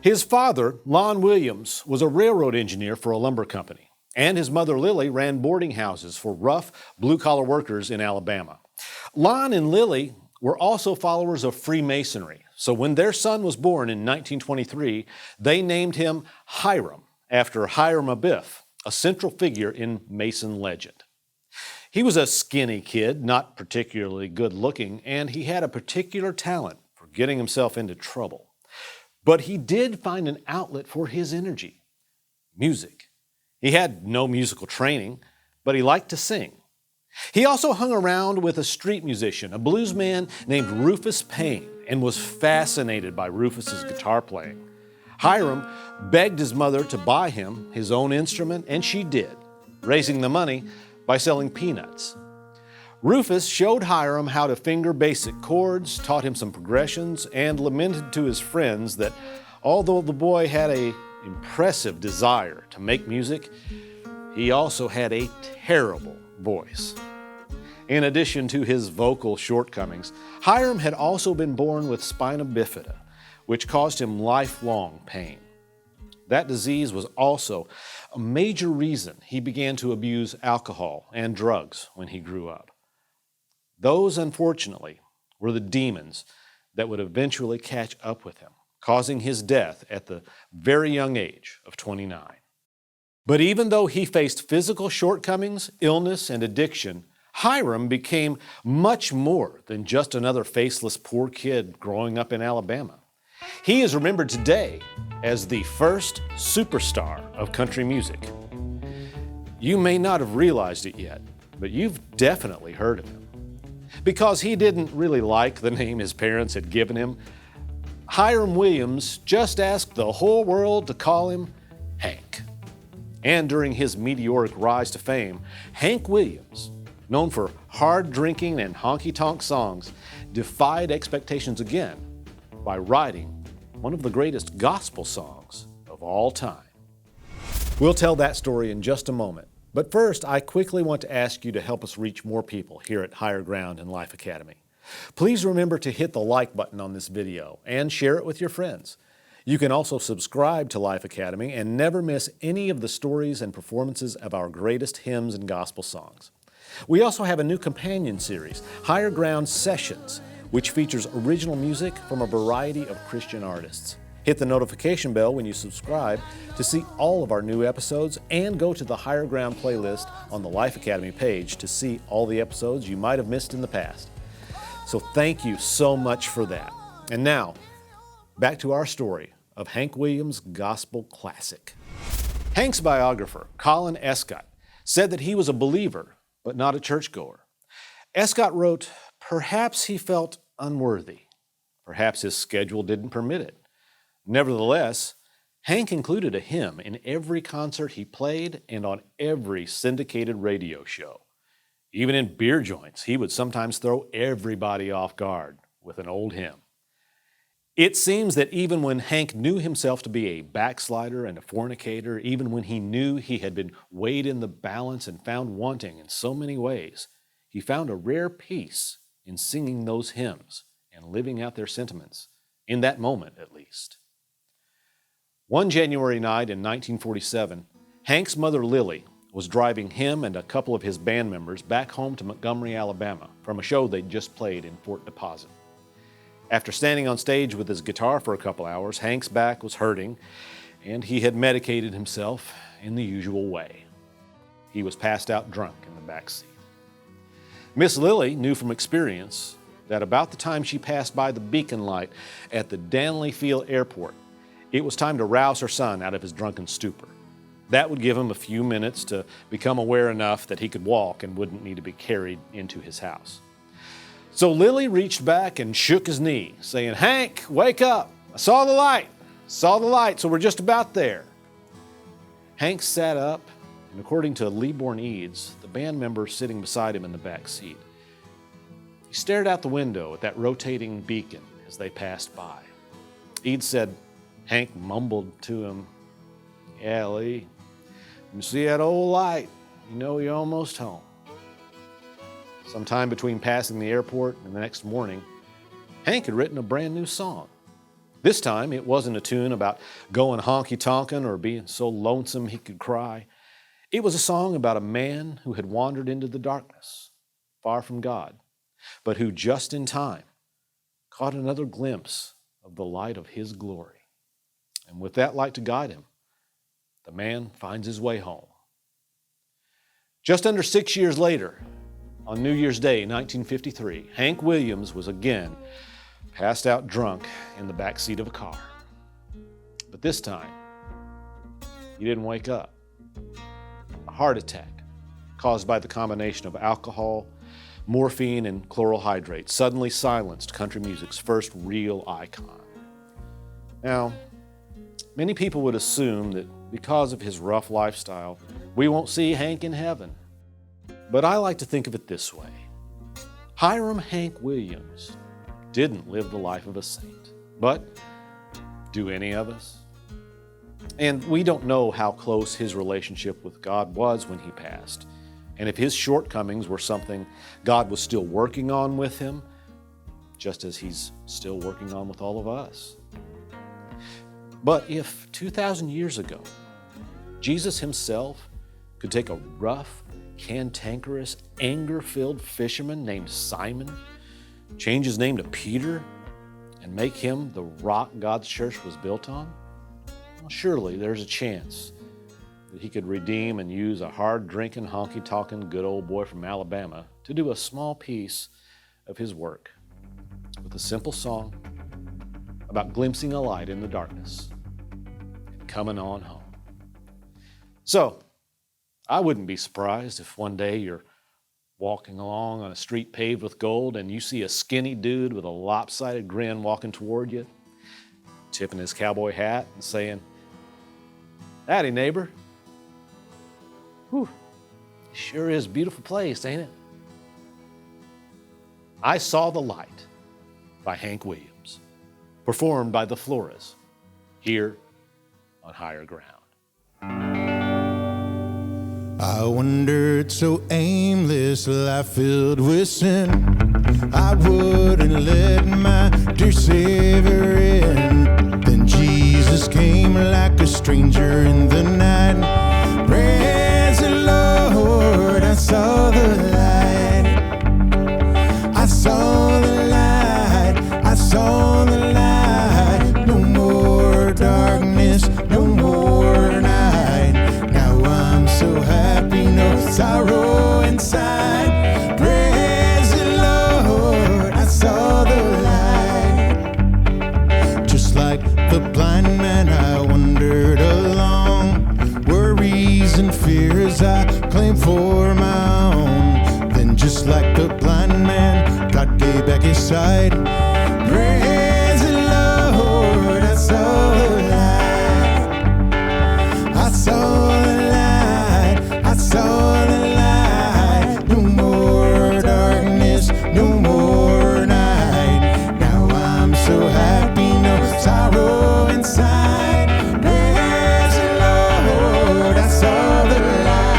His father, Lon Williams, was a railroad engineer for a lumber company, and his mother, Lily, ran boarding houses for rough, blue-collar workers in Alabama. Lon and Lily were also followers of Freemasonry, so when their son was born in 1923, they named him Hiram, after Hiram Abiff, a central figure in Mason legend. He was a skinny kid, not particularly good-looking, and he had a particular talent for getting himself into trouble. But he did find an outlet for his energy: music. He had no musical training, but he liked to sing. He also hung around with a street musician, a blues man named Rufus Payne, and was fascinated by Rufus's guitar playing. Hiram begged his mother to buy him his own instrument, and she did, raising the money by selling peanuts. Rufus showed Hiram how to finger basic chords, taught him some progressions, and lamented to his friends that although the boy had an impressive desire to make music, he also had a terrible voice. In addition to his vocal shortcomings, Hiram had also been born with spina bifida, which caused him lifelong pain. That disease was also a major reason he began to abuse alcohol and drugs when he grew up. Those, unfortunately, were the demons that would eventually catch up with him, causing his death at the very young age of 29. But even though he faced physical shortcomings, illness, and addiction, Hiram became much more than just another faceless poor kid growing up in Alabama. He is remembered today as the first superstar of country music. You may not have realized it yet, but you've definitely heard of him. Because he didn't really like the name his parents had given him, Hiram Williams just asked the whole world to call him Hank. And during his meteoric rise to fame, Hank Williams, known for hard drinking and honky-tonk songs, defied expectations again by writing one of the greatest gospel songs of all time. We'll tell that story in just a moment. But first, I quickly want to ask you to help us reach more people here at Higher Ground and Life Academy. Please remember to hit the like button on this video and share it with your friends. You can also subscribe to Life Academy and never miss any of the stories and performances of our greatest hymns and gospel songs. We also have a new companion series, Higher Ground Sessions, which features original music from a variety of Christian artists. Hit the notification bell when you subscribe to see all of our new episodes, and go to the Higher Ground playlist on the Life Academy page to see all the episodes you might have missed in the past. So thank you so much for that. And now, back to our story of Hank Williams' gospel classic. Hank's biographer, Colin Escott, said that he was a believer, but not a churchgoer. Escott wrote, "Perhaps he felt unworthy. Perhaps his schedule didn't permit it. Nevertheless, Hank included a hymn in every concert he played and on every syndicated radio show. Even in beer joints, he would sometimes throw everybody off guard with an old hymn." It seems that even when Hank knew himself to be a backslider and a fornicator, even when he knew he had been weighed in the balance and found wanting in so many ways, he found a rare peace in singing those hymns and living out their sentiments, in that moment at least. One January night in 1947, Hank's mother Lily was driving him and a couple of his band members back home to Montgomery, Alabama, from a show they'd just played in Fort Deposit. After standing on stage with his guitar for a couple hours, Hank's back was hurting, and he had medicated himself in the usual way. He was passed out drunk in the back seat. Miss Lily knew from experience that about the time she passed by the beacon light at the Danley Field Airport, it was time to rouse her son out of his drunken stupor. That would give him a few minutes to become aware enough that he could walk and wouldn't need to be carried into his house. So Lily reached back and shook his knee, saying, "Hank, wake up! I saw the light! So we're just about there." Hank sat up, and according to Leeborn Eads, the band member sitting beside him in the back seat, he stared out the window at that rotating beacon as they passed by. Eads said, Hank mumbled to him, "Yeah, Lee, when you see that old light, you know you're almost home." Sometime between passing the airport and the next morning, Hank had written a brand new song. This time, it wasn't a tune about going honky tonkin or being so lonesome he could cry. It was a song about a man who had wandered into the darkness, far from God, but who just in time caught another glimpse of the light of his glory. And with that light to guide him, the man finds his way home. Just under 6 years later, on New Year's Day, 1953, Hank Williams was again passed out drunk in the back seat of a car. But this time, he didn't wake up. A heart attack caused by the combination of alcohol, morphine, and chloral hydrate suddenly silenced country music's first real icon. Now, many people would assume that because of his rough lifestyle, we won't see Hank in heaven. But I like to think of it this way. Hiram Hank Williams didn't live the life of a saint, but do any of us? And we don't know how close his relationship with God was when he passed, and if his shortcomings were something God was still working on with him, just as he's still working on with all of us. But if 2,000 years ago, Jesus himself could take a rough, cantankerous, anger-filled fisherman named Simon, change his name to Peter, and make him the rock God's church was built on, well, surely there's a chance that he could redeem and use a hard-drinking, honky-talking good old boy from Alabama to do a small piece of his work with a simple song about glimpsing a light in the darkness and coming on home. So, I wouldn't be surprised if one day you're walking along on a street paved with gold and you see a skinny dude with a lopsided grin walking toward you, tipping his cowboy hat and saying, "Howdy, neighbor. Whew, sure is a beautiful place, ain't it?" I Saw the Light by Hank Williams, performed by the Floras, here on Higher Ground. I wandered so aimless, life filled with sin. I wouldn't let my dear Savior in. Then Jesus came like a stranger in the night. Praise the Lord, I saw the light. I saw the light, I saw the light. No more darkness, no more night. Now I'm so happy, no sorrow inside. Praise the Lord, I saw the light. Just like the blind man, I wandered along. Worries and fears I claimed for my own. Then just like the blind man, God gave back his sight. Praise the Lord, I saw the light. I saw the light, I saw the light. No more darkness, no more night. Now I'm so happy, no sorrow inside. Praise the Lord, I saw the light.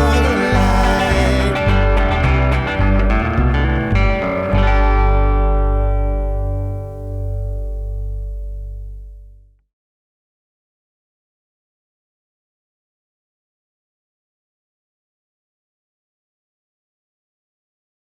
mother